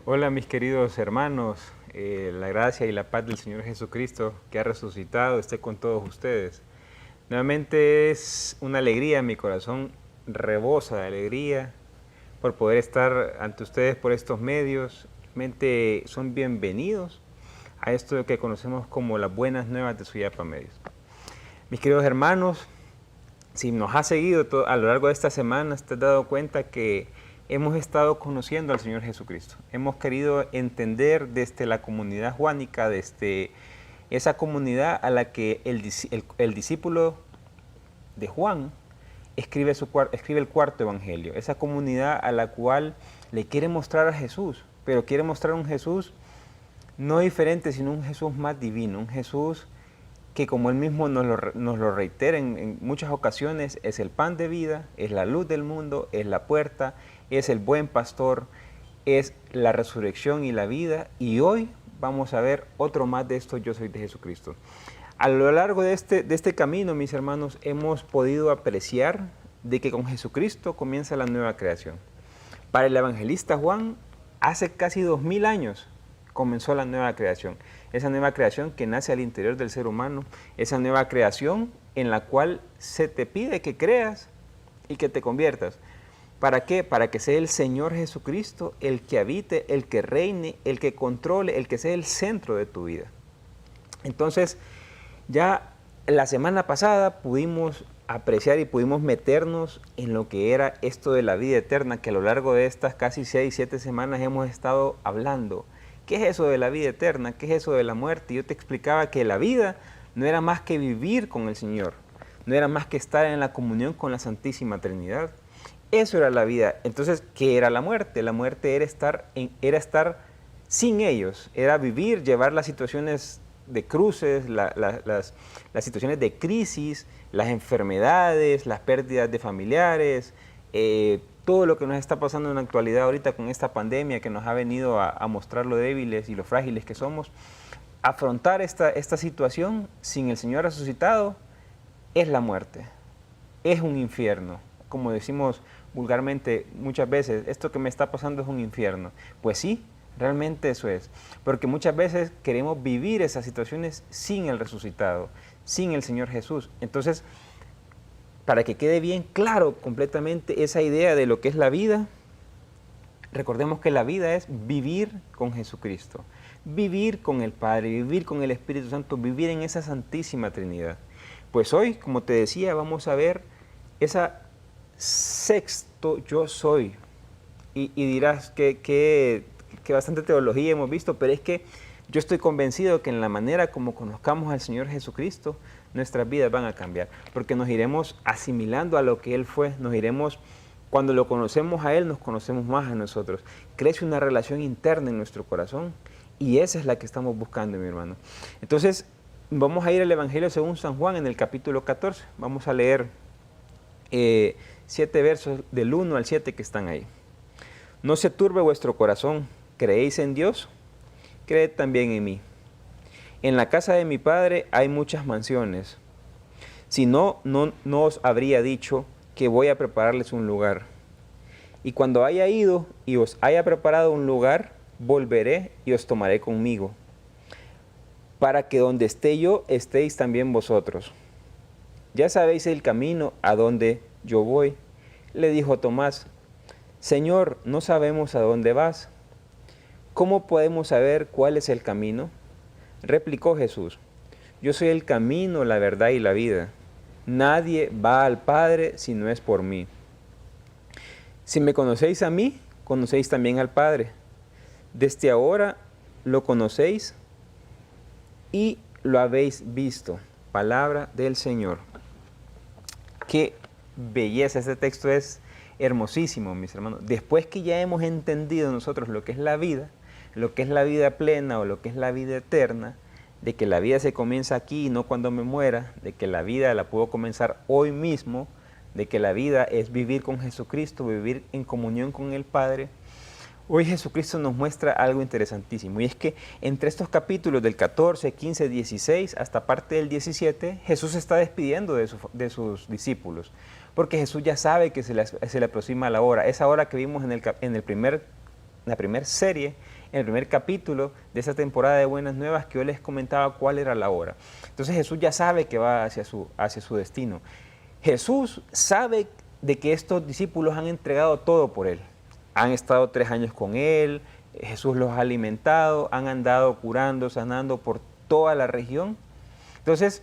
Hola mis queridos hermanos, la gracia y la paz del Señor Jesucristo que ha resucitado esté con todos ustedes. Nuevamente es una alegría, mi corazón rebosa de alegría por poder estar ante ustedes por estos medios. Realmente son bienvenidos a esto que conocemos como las buenas nuevas de Suyapa Medios. Mis queridos hermanos, si nos has seguido a lo largo de estas semanas, te has dado cuenta que hemos estado conociendo al Señor Jesucristo. Hemos querido entender desde la comunidad juánica, desde esa comunidad a la que el discípulo de Juan escribe el cuarto evangelio. Esa comunidad a la cual le quiere mostrar a Jesús, pero quiere mostrar un Jesús no diferente, sino un Jesús más divino, un Jesús que, como él mismo nos lo reitera en muchas ocasiones, es el pan de vida, es la luz del mundo, es la puerta, es el buen pastor, es la resurrección y la vida. Y hoy vamos a ver otro más de esto: yo soy de Jesucristo. A lo largo de este camino, mis hermanos, hemos podido apreciar de que con Jesucristo comienza la nueva creación. Para el evangelista Juan, hace casi 2000 años comenzó la nueva creación. Esa nueva creación que nace al interior del ser humano, esa nueva creación en la cual se te pide que creas y que te conviertas. ¿Para qué? Para que sea el Señor Jesucristo el que habite, el que reine, el que controle, el que sea el centro de tu vida. Entonces, ya la semana pasada pudimos apreciar y pudimos meternos en lo que era esto de la vida eterna, que a lo largo de estas casi 6, 7 semanas hemos estado hablando. ¿Qué es eso de la vida eterna? ¿Qué es eso de la muerte? Yo te explicaba que la vida no era más que vivir con el Señor, no era más que estar en la comunión con la Santísima Trinidad. Eso era la vida. Entonces, ¿qué era la muerte? La muerte era estar sin ellos, era vivir, llevar las situaciones de cruces, las situaciones de crisis, las enfermedades, las pérdidas de familiares, todo lo que nos está pasando en la actualidad ahorita con esta pandemia que nos ha venido a mostrar lo débiles y lo frágiles que somos. Afrontar esta situación sin el Señor resucitado es la muerte, es un infierno. Como decimos vulgarmente muchas veces, esto que me está pasando es un infierno. Pues sí, realmente eso es, porque muchas veces queremos vivir esas situaciones sin el resucitado, sin el Señor Jesús. Entonces, para que quede bien claro completamente esa idea de lo que es la vida, recordemos que la vida es vivir con Jesucristo, vivir con el Padre, vivir con el Espíritu Santo, vivir en esa Santísima Trinidad. Pues hoy, como te decía, vamos a ver esa sexto yo soy. Y dirás que bastante teología hemos visto, pero es que yo estoy convencido que en la manera como conozcamos al Señor Jesucristo, nuestras vidas van a cambiar, porque nos iremos asimilando a lo que Él fue, cuando lo conocemos a Él, nos conocemos más a nosotros. Crece una relación interna en nuestro corazón y esa es la que estamos buscando, mi hermano. Entonces, vamos a ir al Evangelio según San Juan en el capítulo 14. Vamos a leer 7 versos del 1 al 7 que están ahí. No se turbe vuestro corazón, ¿creéis en Dios? Creed también en mí. En la casa de mi Padre hay muchas mansiones. Si no, no os habría dicho que voy a prepararles un lugar. Y cuando haya ido y os haya preparado un lugar, volveré y os tomaré conmigo, para que donde esté yo, estéis también vosotros. Ya sabéis el camino a donde yo voy, le dijo Tomás. Señor, no sabemos a dónde vas. ¿Cómo podemos saber cuál es el camino? Replicó Jesús. Yo soy el camino, la verdad y la vida. Nadie va al Padre si no es por mí. Si me conocéis a mí, conocéis también al Padre. Desde ahora lo conocéis y lo habéis visto. Palabra del Señor. Qué belleza, este texto es hermosísimo, mis hermanos. Después que ya hemos entendido nosotros lo que es la vida plena o lo que es la vida eterna, de que la vida se comienza aquí y no cuando me muera, de que la vida la puedo comenzar hoy mismo, de que la vida es vivir con Jesucristo, vivir en comunión con el Padre. Hoy Jesucristo nos muestra algo interesantísimo, y es que entre estos capítulos del 14, 15, 16 hasta parte del 17, Jesús se está despidiendo de sus discípulos, porque Jesús ya sabe que se le aproxima la hora, esa hora que vimos en la primera serie, en el primer capítulo de esta temporada de Buenas Nuevas, que yo les comentaba cuál era la hora. Entonces Jesús ya sabe que va hacia su destino. Jesús sabe de que estos discípulos han entregado todo por Él. Han estado 3 años con Él, Jesús los ha alimentado, han andado curando, sanando por toda la región. Entonces,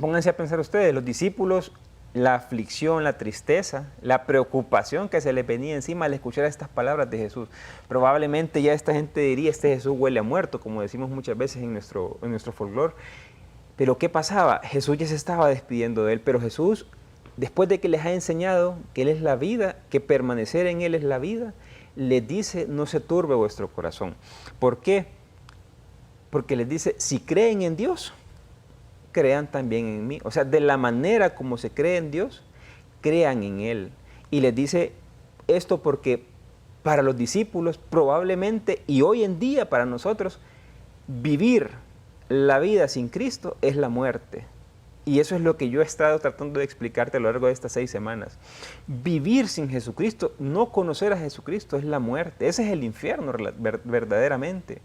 pónganse a pensar ustedes, los discípulos, la aflicción, la tristeza, la preocupación que se les venía encima al escuchar estas palabras de Jesús. Probablemente ya esta gente diría, este Jesús huele a muerto, como decimos muchas veces en nuestro folclore. Pero ¿qué pasaba? Jesús ya se estaba despidiendo de él, pero Jesús, después de que les ha enseñado que Él es la vida, que permanecer en Él es la vida, les dice, no se turbe vuestro corazón. ¿Por qué? Porque les dice, si creen en Dios, crean también en mí. O sea, de la manera como se cree en Dios, crean en Él. Y les dice esto porque para los discípulos probablemente, y hoy en día para nosotros, vivir la vida sin Cristo es la muerte. Y eso es lo que yo he estado tratando de explicarte a lo largo de estas 6 semanas. Vivir sin Jesucristo, no conocer a Jesucristo es la muerte. Ese es el infierno verdaderamente.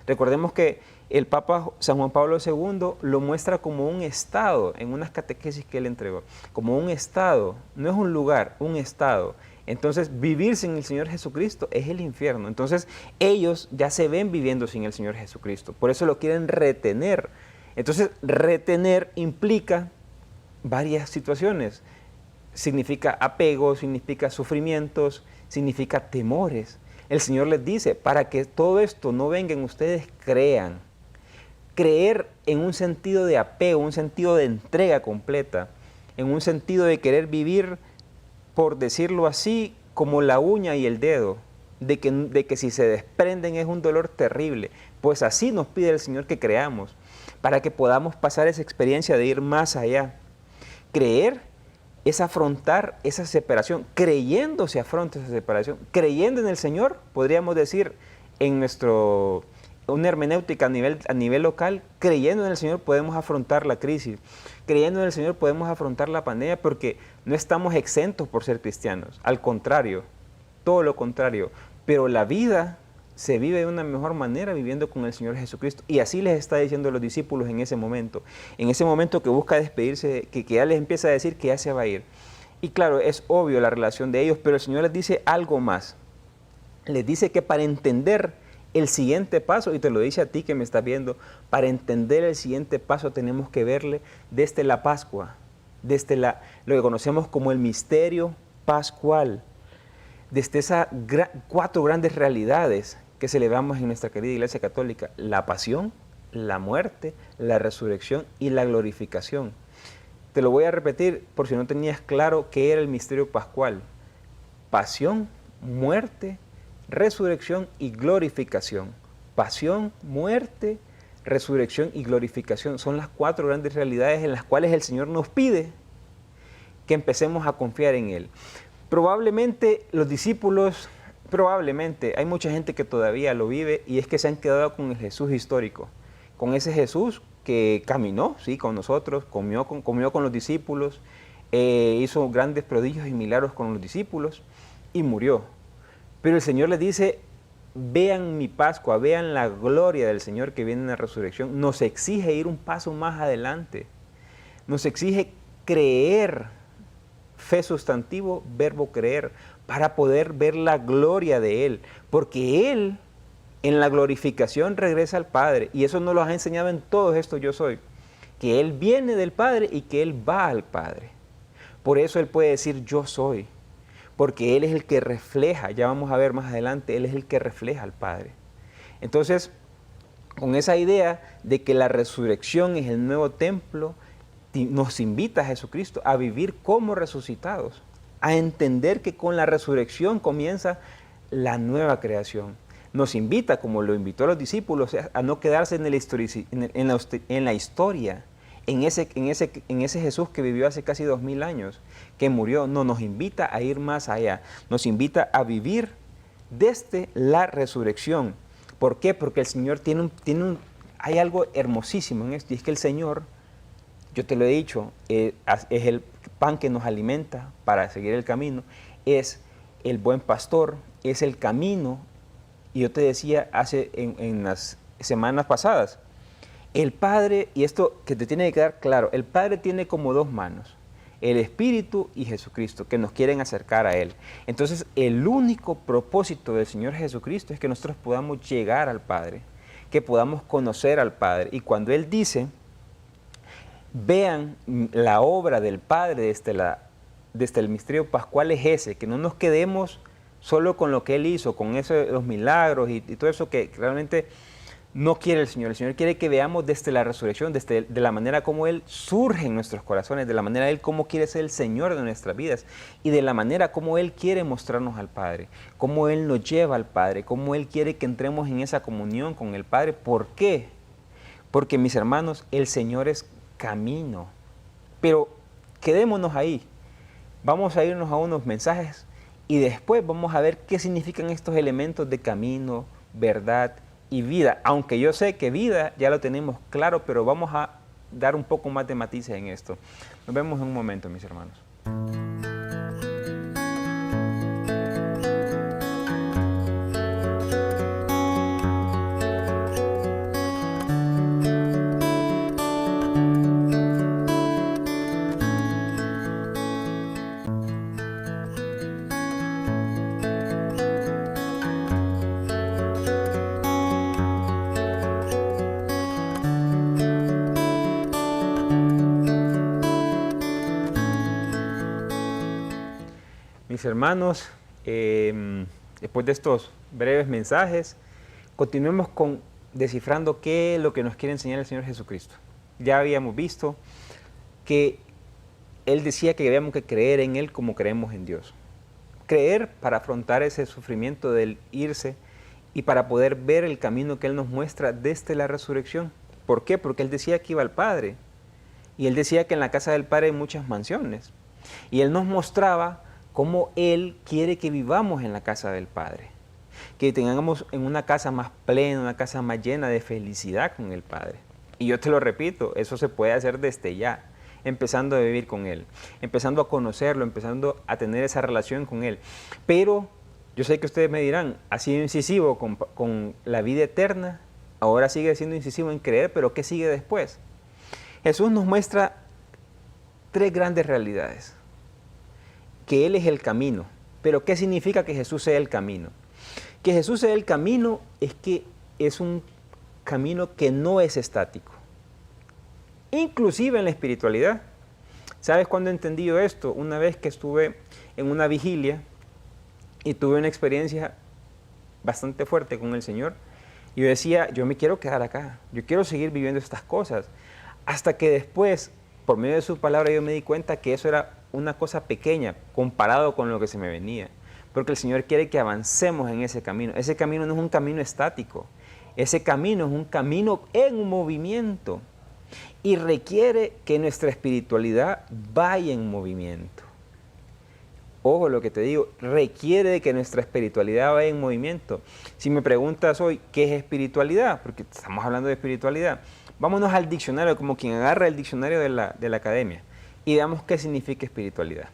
Recordemos que el Papa San Juan Pablo II lo muestra como un estado en unas catequesis que él entregó. Como un estado, no es un lugar, un estado. Entonces, vivir sin el Señor Jesucristo es el infierno. Entonces, ellos ya se ven viviendo sin el Señor Jesucristo. Por eso lo quieren retener. Entonces, retener implica varias situaciones. Significa apego, significa sufrimientos, significa temores. El Señor les dice, para que todo esto no venga en ustedes, crean. Creer en un sentido de apego, un sentido de entrega completa, en un sentido de querer vivir, por decirlo así, como la uña y el dedo, de que si se desprenden es un dolor terrible. Pues así nos pide el Señor que creamos, para que podamos pasar esa experiencia de ir más allá. Creer es afrontar esa separación, creyendo se afronta esa separación, creyendo en el Señor, podríamos decir en una hermenéutica a nivel local, creyendo en el Señor podemos afrontar la crisis, creyendo en el Señor podemos afrontar la pandemia porque no estamos exentos por ser cristianos, al contrario, todo lo contrario, pero la vida se vive de una mejor manera viviendo con el Señor Jesucristo. Y así les está diciendo a los discípulos en ese momento que busca despedirse, que ya les empieza a decir que ya se va a ir. Y claro, es obvio la relación de ellos, pero el Señor les dice algo más. Les dice que para entender el siguiente paso, y te lo dice a ti que me estás viendo, para entender el siguiente paso tenemos que verle desde la Pascua, desde lo que conocemos como el misterio pascual, desde esas 4 grandes realidades que celebramos en nuestra querida Iglesia Católica: la pasión, la muerte, la resurrección y la glorificación. Te lo voy a repetir por si no tenías claro qué era el misterio pascual: pasión, muerte, resurrección y glorificación. Pasión, muerte, resurrección y glorificación son las 4 grandes realidades en las cuales el Señor nos pide que empecemos a confiar en Él. Probablemente los discípulos, hay mucha gente que todavía lo vive, y es que se han quedado con el Jesús histórico, con ese Jesús que caminó, sí, con nosotros, comió con los discípulos, hizo grandes prodigios y milagros con los discípulos y murió. Pero el Señor les dice, vean mi Pascua, vean la gloria del Señor que viene en la resurrección. Nos exige ir un paso más adelante, nos exige creer, fe sustantivo, verbo creer, para poder ver la gloria de Él, porque Él en la glorificación regresa al Padre, y eso nos lo ha enseñado en todo esto Yo Soy, que Él viene del Padre y que Él va al Padre. Por eso Él puede decir yo soy, porque Él es el que refleja, ya vamos a ver más adelante, Él es el que refleja al Padre. Entonces, con esa idea de que la resurrección es el nuevo templo, nos invita a Jesucristo a vivir como resucitados, a entender que con la resurrección comienza la nueva creación. Nos invita, como lo invitó a los discípulos, a no quedarse en la historia, en ese Jesús que vivió hace casi 2000 años, que murió. No, nos invita a ir más allá, nos invita a vivir desde la resurrección. ¿Por qué? Porque el Señor hay algo hermosísimo en esto, y es que el Señor, yo te lo he dicho, es el pan que nos alimenta para seguir el camino, es el buen pastor, es el camino Y yo te decía en las semanas pasadas, el Padre, y esto que te tiene que quedar claro, el Padre tiene como dos manos, el Espíritu y Jesucristo, que nos quieren acercar a Él. Entonces, el único propósito del Señor Jesucristo es que nosotros podamos llegar al Padre, que podamos conocer al Padre. Y cuando Él dice, vean la obra del Padre desde el misterio pascual es ese, que no nos quedemos solo con lo que Él hizo, con los milagros y todo eso que realmente no quiere el Señor. El Señor quiere que veamos desde la resurrección, de la manera como Él surge en nuestros corazones, de la manera Él cómo quiere ser el Señor de nuestras vidas y de la manera como Él quiere mostrarnos al Padre, cómo Él nos lleva al Padre, cómo Él quiere que entremos en esa comunión con el Padre. ¿Por qué? Porque, mis hermanos, el Señor es camino. Pero quedémonos ahí. Vamos a irnos a unos mensajes y después vamos a ver qué significan estos elementos de camino, verdad y vida. Aunque yo sé que vida ya lo tenemos claro, pero vamos a dar un poco más de matices en esto. Nos vemos en un momento, mis hermanos. Mis hermanos, después de estos breves mensajes, continuemos con descifrando qué es lo que nos quiere enseñar el Señor Jesucristo. Ya habíamos visto que Él decía que habíamos que creer en Él como creemos en Dios. Creer para afrontar ese sufrimiento del irse y para poder ver el camino que Él nos muestra desde la resurrección. ¿Por qué? Porque Él decía que iba al Padre. Y Él decía que en la casa del Padre hay muchas mansiones. Y Él nos mostraba cómo Él quiere que vivamos en la casa del Padre, que tengamos en una casa más plena, una casa más llena de felicidad con el Padre. Y yo te lo repito, eso se puede hacer desde ya, empezando a vivir con Él, empezando a conocerlo, empezando a tener esa relación con Él. Pero yo sé que ustedes me dirán, ha sido incisivo con la vida eterna, ahora sigue siendo incisivo en creer, pero ¿qué sigue después? Jesús nos muestra tres grandes realidades. Que Él es el camino. Pero ¿qué significa que Jesús sea el camino? Que Jesús sea el camino es que es un camino que no es estático. Inclusive en la espiritualidad. ¿Sabes cuándo he entendido esto? Una vez que estuve en una vigilia y tuve una experiencia bastante fuerte con el Señor. Y yo decía, yo me quiero quedar acá. Yo quiero seguir viviendo estas cosas. Hasta que después, por medio de su palabra, yo me di cuenta que eso era una cosa pequeña comparado con lo que se me venía. Porque el Señor quiere que avancemos en ese camino. Ese camino no es un camino estático. Ese camino es un camino en movimiento. Y requiere que nuestra espiritualidad vaya en movimiento. Ojo lo que te digo, requiere que nuestra espiritualidad vaya en movimiento. Si me preguntas hoy, ¿qué es espiritualidad? Porque estamos hablando de espiritualidad. Vámonos al diccionario, como quien agarra el diccionario de la academia. Y veamos qué significa espiritualidad.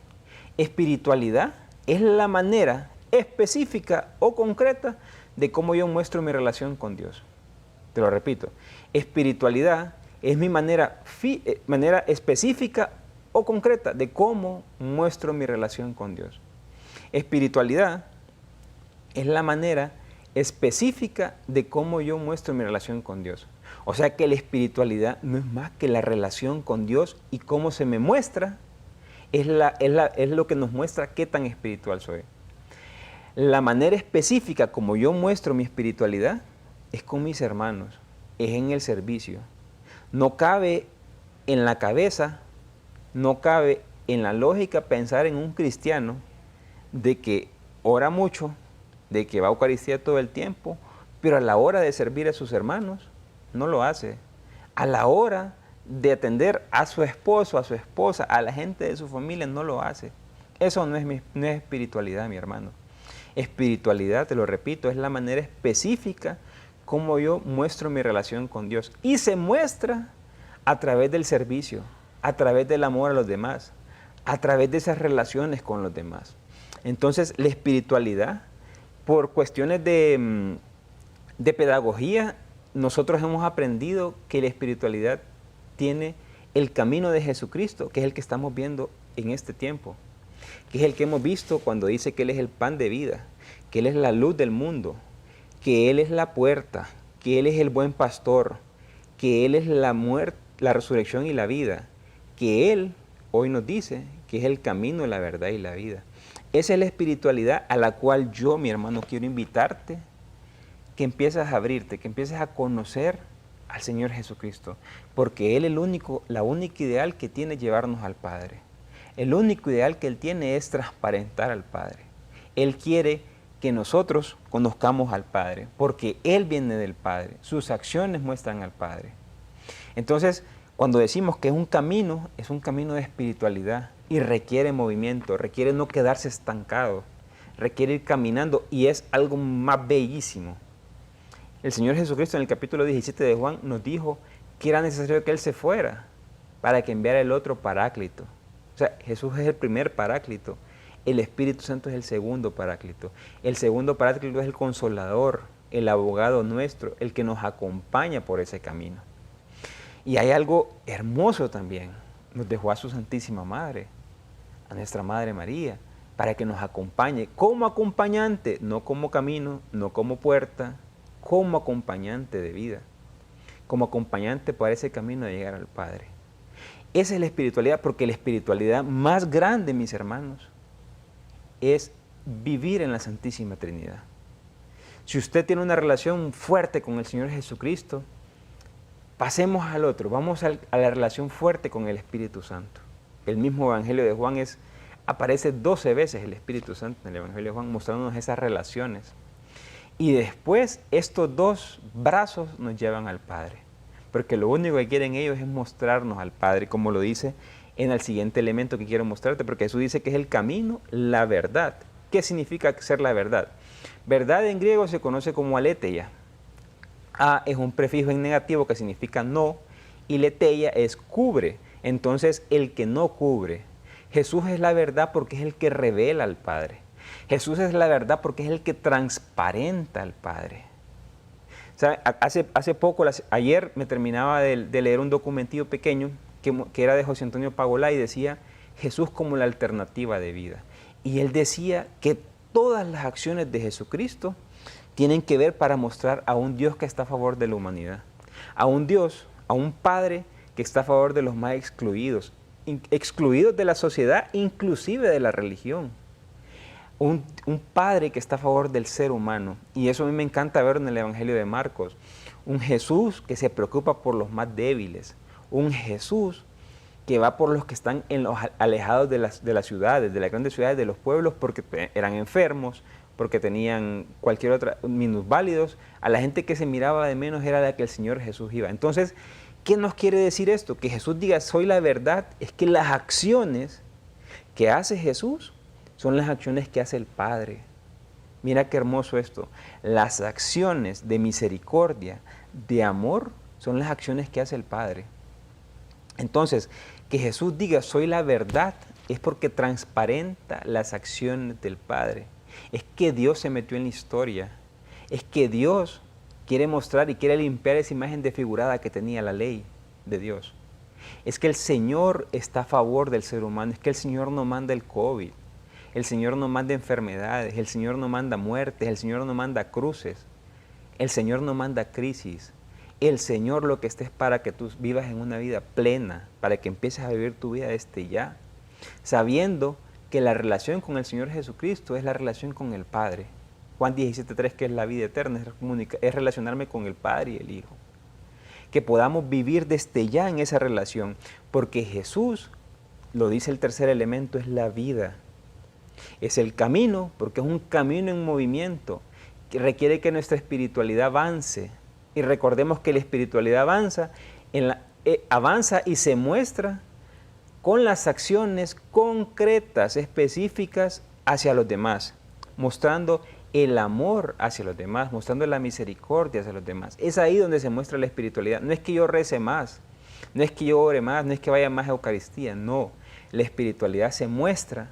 Espiritualidad es la manera específica o concreta de cómo yo muestro mi relación con Dios. Te lo repito, espiritualidad es mi manera específica o concreta de cómo muestro mi relación con Dios. Espiritualidad es la manera específica de cómo yo muestro mi relación con Dios. O sea que la espiritualidad no es más que la relación con Dios y cómo se me muestra, es lo que nos muestra qué tan espiritual soy. La manera específica como yo muestro mi espiritualidad es con mis hermanos, es en el servicio. No cabe en la cabeza, no cabe en la lógica pensar en un cristiano de que ora mucho, de que va a Eucaristía todo el tiempo, pero a la hora de servir a sus hermanos, no lo hace. A la hora de atender a su esposo, a su esposa, a la gente de su familia, no lo hace. Eso no es espiritualidad, mi hermano. Espiritualidad, te lo repito, es la manera específica como yo muestro mi relación con Dios. Y se muestra a través del servicio, a través del amor a los demás, a través de esas relaciones con los demás. Entonces, la espiritualidad, por cuestiones de de pedagogía, nosotros hemos aprendido que la espiritualidad tiene el camino de Jesucristo, que es el que estamos viendo en este tiempo, que es el que hemos visto cuando dice que Él es el pan de vida, que Él es la luz del mundo, que Él es la puerta, que Él es el buen pastor, que Él es la muerte, la resurrección y la vida, que Él hoy nos dice que es el camino, la verdad y la vida. Esa es la espiritualidad a la cual yo, mi hermano, quiero invitarte, que empieces a abrirte, que empieces a conocer al Señor Jesucristo, porque Él la única ideal que tiene es llevarnos al Padre. El único ideal que Él tiene es transparentar al Padre. Él quiere que nosotros conozcamos al Padre, porque Él viene del Padre, sus acciones muestran al Padre. Entonces, cuando decimos que es un camino de espiritualidad y requiere movimiento, requiere no quedarse estancado, requiere ir caminando y es algo más bellísimo. El Señor Jesucristo en el capítulo 17 de Juan nos dijo que era necesario que Él se fuera para que enviara el otro paráclito. O sea, Jesús es el primer paráclito, el Espíritu Santo es el segundo paráclito. El segundo paráclito es el consolador, el abogado nuestro, el que nos acompaña por ese camino. Y hay algo hermoso también, nos dejó a su Santísima Madre, a nuestra Madre María, para que nos acompañe como acompañante, no como camino, no como puerta, como acompañante de vida, como acompañante para ese camino de llegar al Padre. Esa es la espiritualidad, porque la espiritualidad más grande, mis hermanos, es vivir en la Santísima Trinidad. Si usted tiene una relación fuerte con el Señor Jesucristo, pasemos al otro, vamos a la relación fuerte con el Espíritu Santo. El mismo Evangelio de Juan aparece 12 veces el Espíritu Santo en el Evangelio de Juan, mostrándonos esas relaciones. Y después estos dos brazos nos llevan al Padre, porque lo único que quieren ellos es mostrarnos al Padre, como lo dice en el siguiente elemento que quiero mostrarte, porque Jesús dice que es el camino, la verdad. ¿Qué significa ser la verdad? Verdad en griego se conoce como aletheia. A es un prefijo en negativo que significa no, y letheia es cubre. Entonces, el que no cubre. Jesús es la verdad porque es el que revela al Padre. Jesús es la verdad porque es el que transparenta al Padre. ¿Sabe? Hace poco, ayer me terminaba de leer un documentillo pequeño que era de José Antonio Pagolá y decía Jesús como la alternativa de vida. Y él decía que todas las acciones de Jesucristo tienen que ver para mostrar a un Dios que está a favor de la humanidad, a un Dios, a un Padre que está a favor de los más excluidos, excluidos de la sociedad, inclusive de la religión. Un Padre que está a favor del ser humano. Y eso a mí me encanta ver en el Evangelio de Marcos. Un Jesús que se preocupa por los más débiles. Un Jesús que va por los que están alejados de las ciudades, de las grandes ciudades, de los pueblos, porque eran enfermos, porque tenían cualquier otra, minusválidos. A la gente que se miraba de menos era la que el Señor Jesús iba. Entonces, ¿qué nos quiere decir esto? Que Jesús diga, soy la verdad, es que las acciones que hace Jesús son las acciones que hace el Padre. Mira qué hermoso esto. Las acciones de misericordia, de amor, son las acciones que hace el Padre. Entonces, que Jesús diga, soy la verdad, es porque transparenta las acciones del Padre. Es que Dios se metió en la historia. Es que Dios quiere mostrar y quiere limpiar esa imagen desfigurada que tenía la ley de Dios. Es que el Señor está a favor del ser humano. Es que el Señor no manda el COVID. El Señor no manda enfermedades. El Señor no manda muertes. El Señor no manda cruces. El Señor no manda crisis. El Señor lo que está es para que tú vivas en una vida plena, para que empieces a vivir tu vida desde ya, sabiendo que la relación con el Señor Jesucristo es la relación con el Padre. Juan 17:3, que es la vida eterna, es relacionarme con el Padre y el Hijo. Que podamos vivir desde ya en esa relación, porque Jesús, lo dice el tercer elemento, es la vida. Es el camino, porque es un camino en movimiento, que requiere que nuestra espiritualidad avance. Y recordemos que la espiritualidad avanza y se muestra con las acciones concretas, específicas hacia los demás, mostrando el amor hacia los demás, mostrando la misericordia hacia los demás. Es ahí donde se muestra la espiritualidad. No es que yo rece más, no es que yo ore más, no es que vaya más a Eucaristía, no. La espiritualidad se muestra,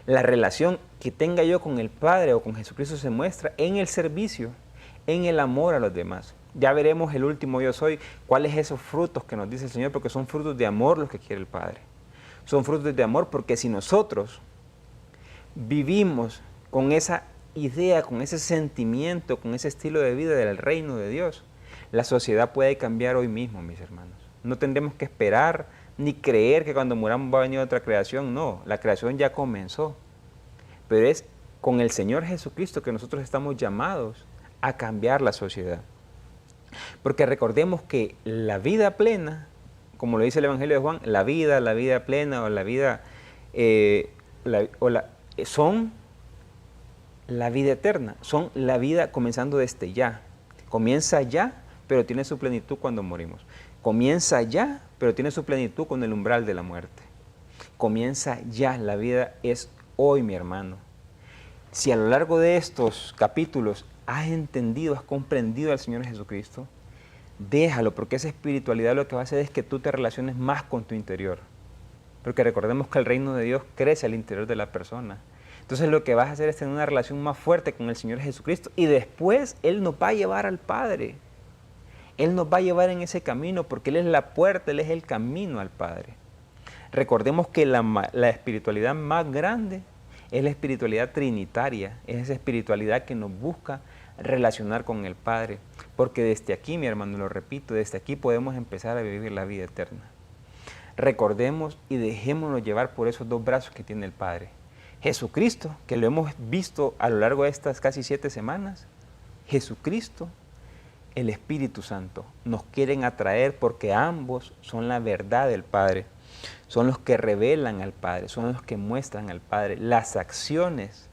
la relación que tenga yo con el Padre o con Jesucristo se muestra en el servicio, en el amor a los demás. Ya veremos el último yo soy, cuáles esos frutos que nos dice el Señor, porque son frutos de amor los que quiere el Padre. Son frutos de amor porque si nosotros vivimos con esa idea, con ese sentimiento, con ese estilo de vida del reino de Dios, la sociedad puede cambiar hoy mismo, mis hermanos. No tendremos que esperar ni creer que cuando muramos va a venir otra creación. No, la creación ya comenzó. Pero es con el Señor Jesucristo que nosotros estamos llamados a cambiar la sociedad. Porque recordemos que la vida plena, como lo dice el Evangelio de Juan, la vida plena o la vida, son la vida eterna, son la vida comenzando desde ya. Comienza ya, pero tiene su plenitud cuando morimos. Comienza ya, pero tiene su plenitud con el umbral de la muerte. Comienza ya, la vida es hoy, mi hermano. Si a lo largo de estos capítulos has entendido, has comprendido al Señor Jesucristo, déjalo, porque esa espiritualidad lo que va a hacer es que tú te relaciones más con tu interior. Porque recordemos que el reino de Dios crece al interior de la persona. Entonces lo que vas a hacer es tener una relación más fuerte con el Señor Jesucristo y después Él nos va a llevar al Padre. Él nos va a llevar en ese camino porque Él es la puerta, Él es el camino al Padre. Recordemos que la espiritualidad más grande es la espiritualidad trinitaria, es esa espiritualidad que nos busca relacionar con el Padre. Porque desde aquí, mi hermano, lo repito, desde aquí podemos empezar a vivir la vida eterna. Recordemos y dejémonos llevar por esos dos brazos que tiene el Padre. Jesucristo, que lo hemos visto a lo largo de estas casi 7 semanas, Jesucristo, el Espíritu Santo, nos quieren atraer porque ambos son la verdad del Padre. Son los que revelan al Padre, son los que muestran al Padre. Las acciones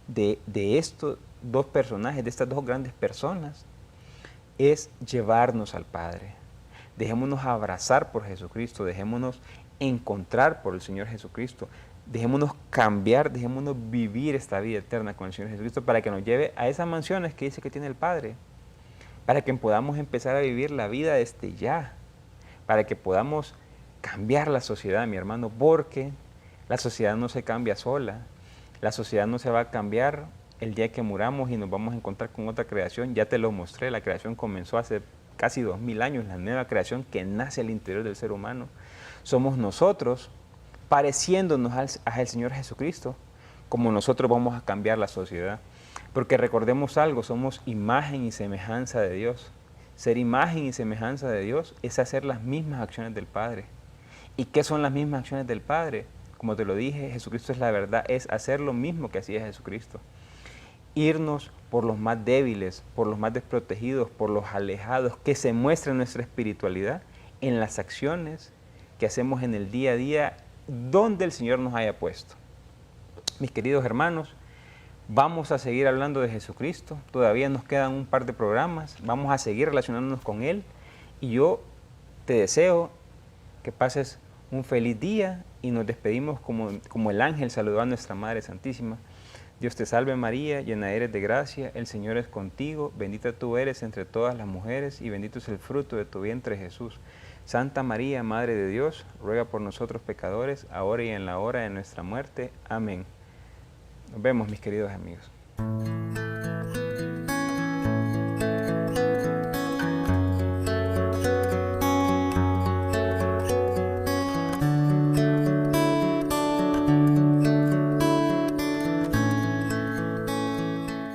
de estos dos personajes, de estas dos grandes personas, es llevarnos al Padre. Dejémonos abrazar por Jesucristo, dejémonos encontrar por el Señor Jesucristo, dejémonos cambiar, dejémonos vivir esta vida eterna con el Señor Jesucristo para que nos lleve a esas mansiones que dice que tiene el Padre, para que podamos empezar a vivir la vida desde ya, para que podamos cambiar la sociedad, mi hermano, porque la sociedad no se cambia sola, la sociedad no se va a cambiar el día que muramos y nos vamos a encontrar con otra creación. Ya te lo mostré, la creación comenzó hace casi 2000 años, la nueva creación que nace al interior del ser humano. Somos nosotros, pareciéndonos al Señor Jesucristo, como nosotros vamos a cambiar la sociedad. Porque recordemos algo, somos imagen y semejanza de Dios. Ser imagen y semejanza de Dios es hacer las mismas acciones del Padre. ¿Y qué son las mismas acciones del Padre? Como te lo dije, Jesucristo es la verdad, es hacer lo mismo que hacía Jesucristo. Irnos por los más débiles, por los más desprotegidos, por los alejados, que se muestre nuestra espiritualidad en las acciones que hacemos en el día a día, donde el Señor nos haya puesto. Mis queridos hermanos, vamos a seguir hablando de Jesucristo, todavía nos quedan un par de programas, vamos a seguir relacionándonos con Él y yo te deseo que pases un feliz día y nos despedimos como el ángel saludó a nuestra Madre Santísima. Dios te salve María, llena eres de gracia, el Señor es contigo, bendita tú eres entre todas las mujeres y bendito es el fruto de tu vientre Jesús. Santa María, Madre de Dios, ruega por nosotros pecadores, ahora y en la hora de nuestra muerte. Amén. Nos vemos, mis queridos amigos.